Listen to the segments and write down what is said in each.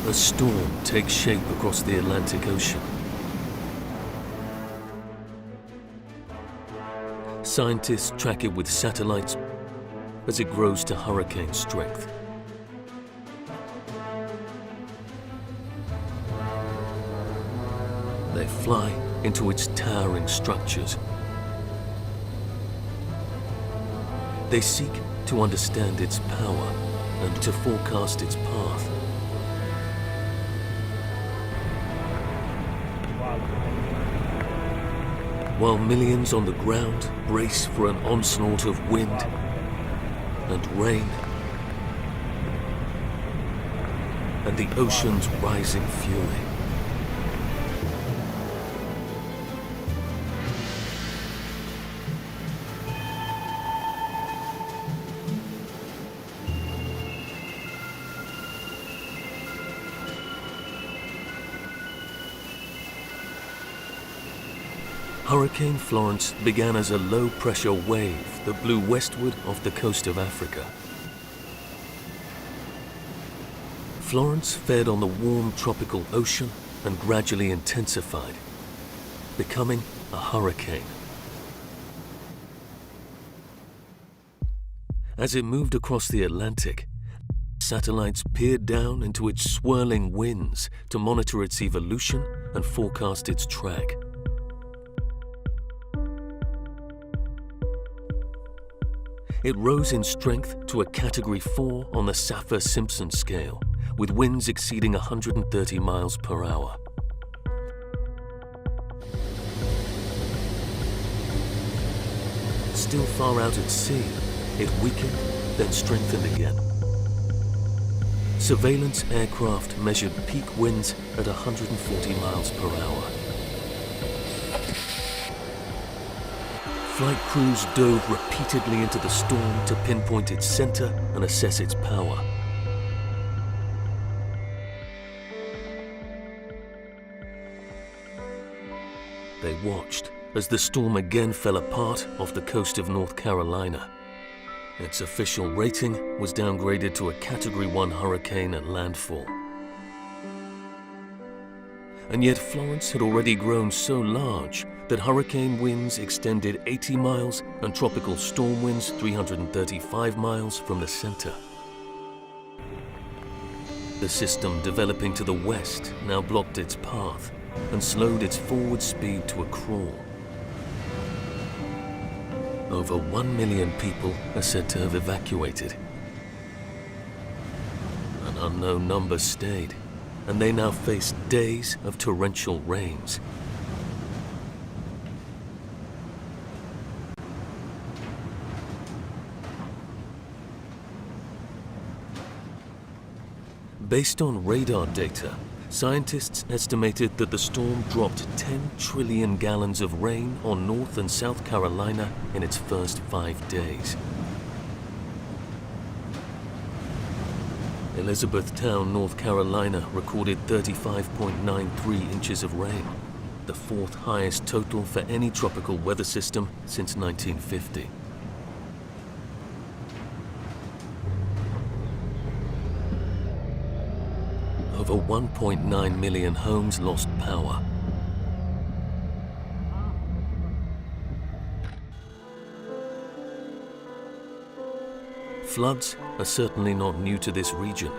A storm takes shape across the Atlantic Ocean. Scientists track it with satellites as it grows to hurricane strength. They fly into its towering structures. They seek to understand its power and to forecast its path. While millions on the ground brace for an onslaught of wind and rain and the ocean's rising fury. Hurricane Florence began as a low-pressure wave that blew westward off the coast of Africa. Florence fed on the warm tropical ocean and gradually intensified, becoming a hurricane. As it moved across the Atlantic, satellites peered down into its swirling winds to monitor its evolution and forecast its track. It rose in strength to a Category 4 on the Saffir-Simpson scale, with winds exceeding 130 miles per hour. Still far out at sea, it weakened, then strengthened again. Surveillance aircraft measured peak winds at 140 miles per hour. Flight crews dove repeatedly into the storm to pinpoint its center and assess its power. They watched as the storm again fell apart off the coast of North Carolina. Its official rating was downgraded to a Category 1 hurricane at landfall. And yet Florence had already grown so large that hurricane winds extended 80 miles and tropical storm winds 335 miles from the center. The system developing to the west now blocked its path and slowed its forward speed to a crawl. Over 1 million people are said to have evacuated. An unknown number stayed, and they now face days of torrential rains. Based on radar data, scientists estimated that the storm dropped 10 trillion gallons of rain on North and South Carolina in its first 5 days. Elizabethtown, North Carolina recorded 35.93 inches of rain, the 4th highest total for any tropical weather system since 1950. Over 1.9 million homes lost power. Floods are certainly not new to this region.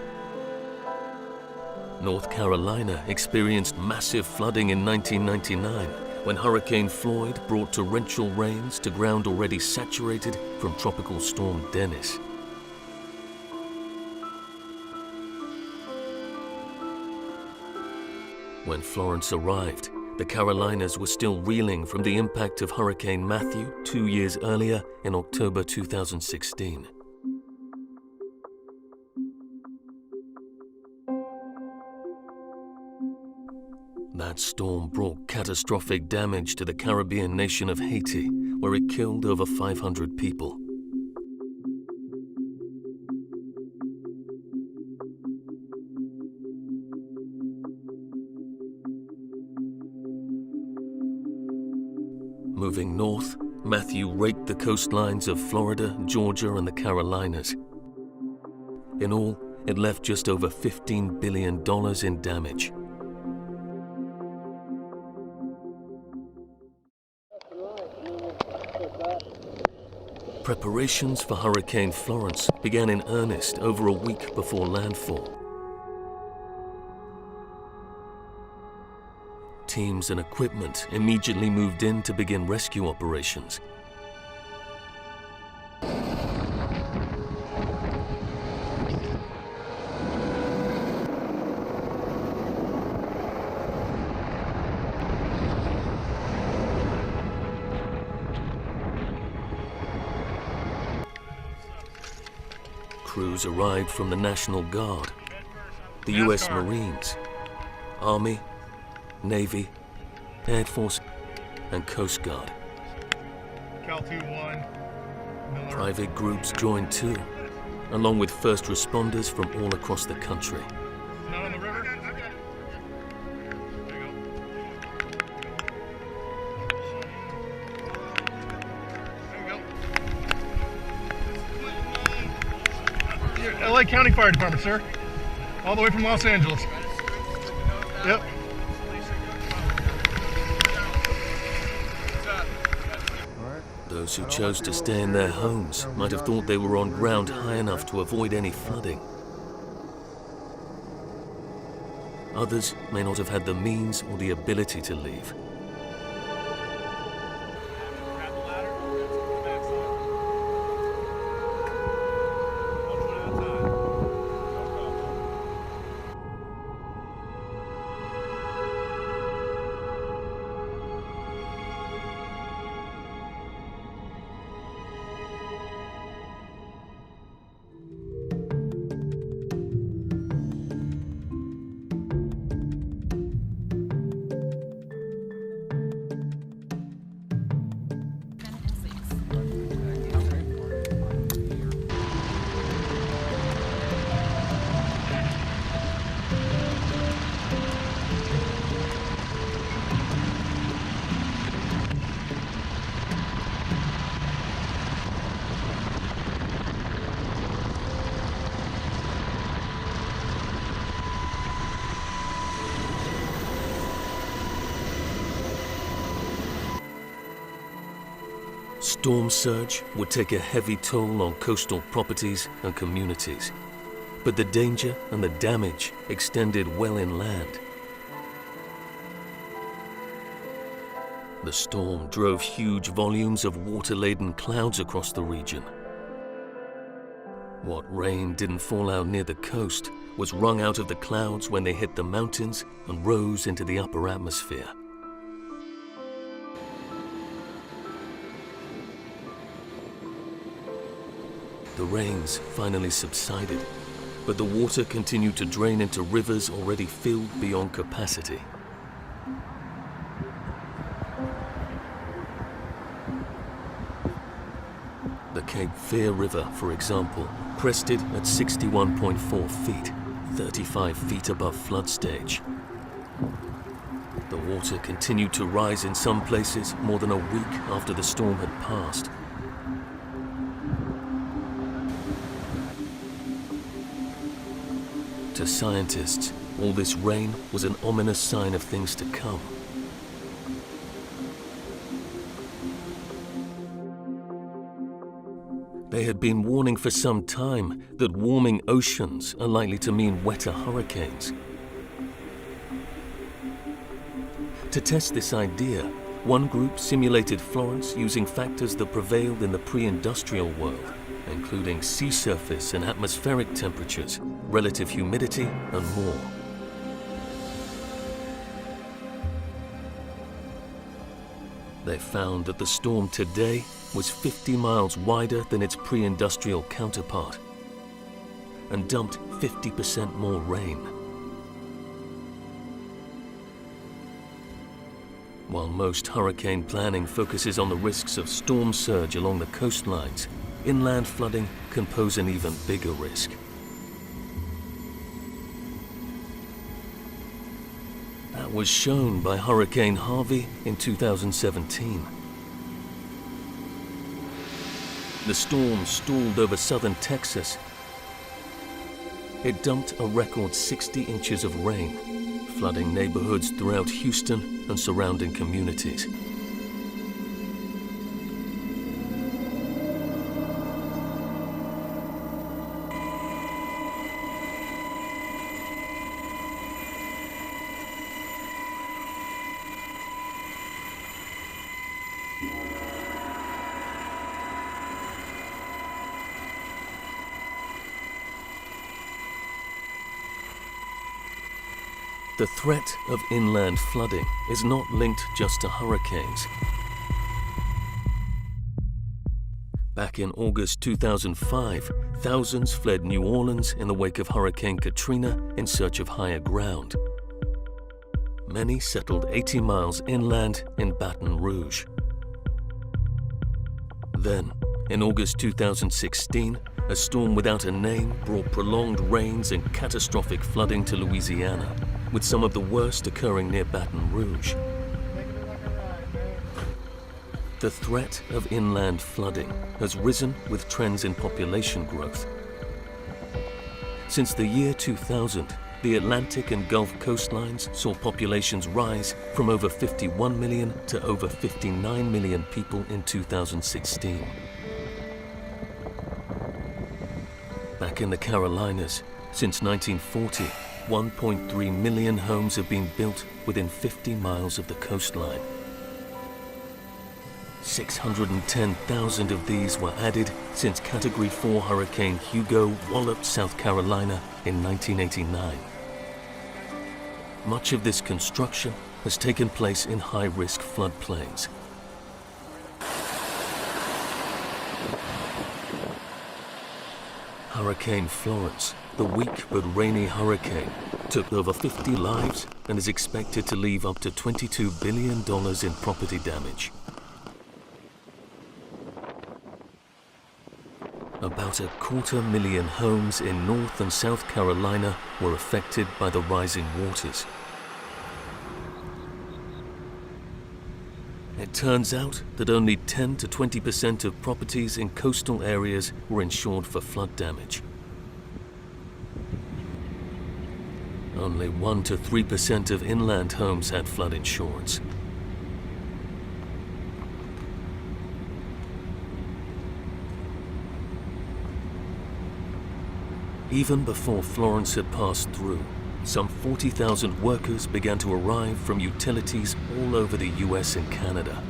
North Carolina experienced massive flooding in 1999 when Hurricane Floyd brought torrential rains to ground already saturated from Tropical Storm Dennis. When Florence arrived, the Carolinas were still reeling from the impact of Hurricane Matthew 2 years earlier in October 2016. That storm brought catastrophic damage to the Caribbean nation of Haiti, where it killed over 500 people. Moving north, Matthew raked the coastlines of Florida, Georgia, and the Carolinas. In all, it left just over $15 billion in damage. Preparations for Hurricane Florence began in earnest over a week before landfall. Teams and equipment immediately moved in to begin rescue operations. Crews arrived from the National Guard, the U.S. Marines, Army, Navy, Air Force, and Coast Guard. Private groups joined too, along with first responders from all across the country. Not on the river? LA County Fire Department, sir. All the way from Los Angeles. Yep. Those who chose to stay in their homes might have thought they were on ground high enough to avoid any flooding. Others may not have had the means or the ability to leave. Storm surge would take a heavy toll on coastal properties and communities, but the danger and the damage extended well inland. The storm drove huge volumes of water-laden clouds across the region. What rain didn't fall out near the coast was wrung out of the clouds when they hit the mountains and rose into the upper atmosphere. The rains finally subsided, but the water continued to drain into rivers already filled beyond capacity. The Cape Fear River, for example, crested at 61.4 feet, 35 feet above flood stage. The water continued to rise in some places more than a week after the storm had passed. To scientists, all this rain was an ominous sign of things to come. They had been warning for some time that warming oceans are likely to mean wetter hurricanes. To test this idea, one group simulated Florence using factors that prevailed in the pre-industrial world, including sea surface and atmospheric temperatures, relative humidity, and more. They found that the storm today was 50 miles wider than its pre-industrial counterpart and dumped 50% more rain. While most hurricane planning focuses on the risks of storm surge along the coastlines, inland flooding can pose an even bigger risk. That was shown by Hurricane Harvey in 2017. The storm stalled over southern Texas, it dumped a record 60 inches of rain, flooding neighborhoods throughout Houston and surrounding communities. The threat of inland flooding is not linked just to hurricanes. Back in August 2005, thousands fled New Orleans in the wake of Hurricane Katrina in search of higher ground. Many settled 80 miles inland in Baton Rouge. Then, in August 2016, a storm without a name brought prolonged rains and catastrophic flooding to Louisiana, with some of the worst occurring near Baton Rouge. The threat of inland flooding has risen with trends in population growth. Since the year 2000, the Atlantic and Gulf coastlines saw populations rise from over 51 million to over 59 million people in 2016. Back in the Carolinas, since 1940, 1.3 million homes have been built within 50 miles of the coastline. 610,000 of these were added since Category 4 Hurricane Hugo walloped South Carolina in 1989. Much of this construction has taken place in high-risk floodplains. Hurricane Florence, the weak but rainy hurricane, took over 50 lives and is expected to leave up to $22 billion in property damage. About 250,000 homes in North and South Carolina were affected by the rising waters. It turns out that only 10 to 20% of properties in coastal areas were insured for flood damage. Only 1 to 3% of inland homes had flood insurance. Even before Florence had passed through, some 40,000 workers began to arrive from utilities all over the US and Canada.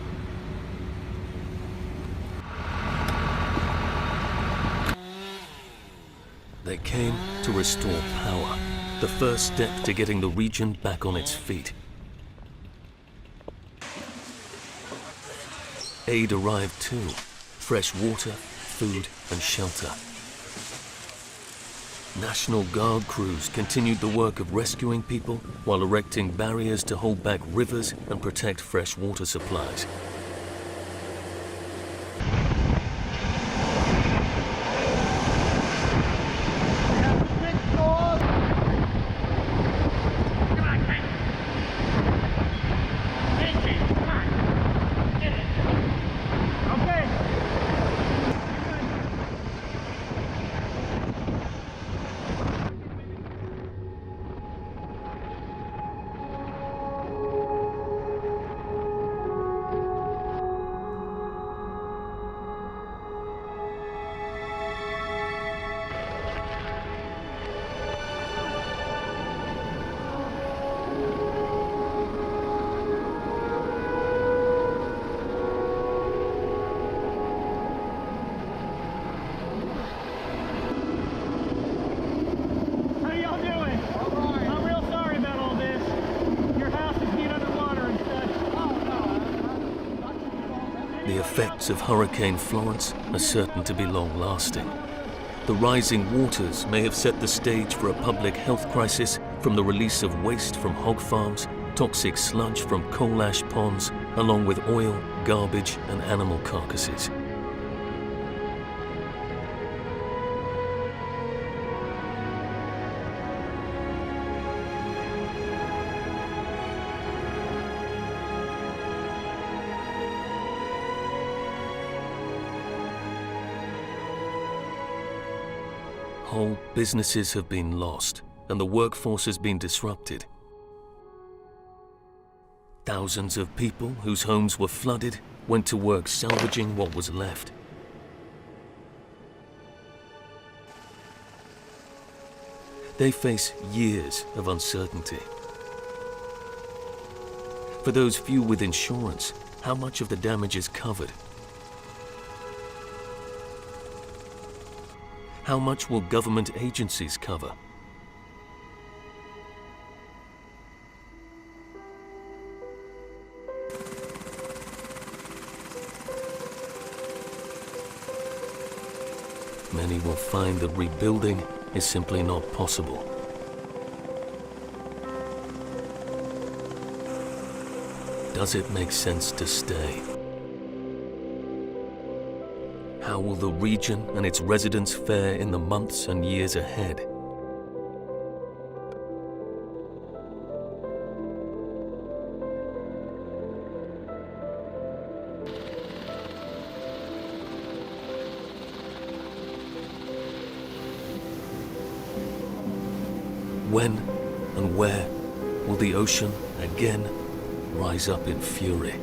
They came to restore power, the first step to getting the region back on its feet. Aid arrived too: fresh water, food, and shelter. National Guard crews continued the work of rescuing people while erecting barriers to hold back rivers and protect fresh water supplies. The effects of Hurricane Florence are certain to be long-lasting. The rising waters may have set the stage for a public health crisis from the release of waste from hog farms, toxic sludge from coal ash ponds, along with oil, garbage, and animal carcasses. Whole businesses have been lost, and the workforce has been disrupted. Thousands of people whose homes were flooded went to work salvaging what was left. They face years of uncertainty. For those few with insurance, how much of the damage is covered? How much will government agencies cover? Many will find that rebuilding is simply not possible. Does it make sense to stay? How will the region and its residents fare in the months and years ahead? When and where will the ocean again rise up in fury?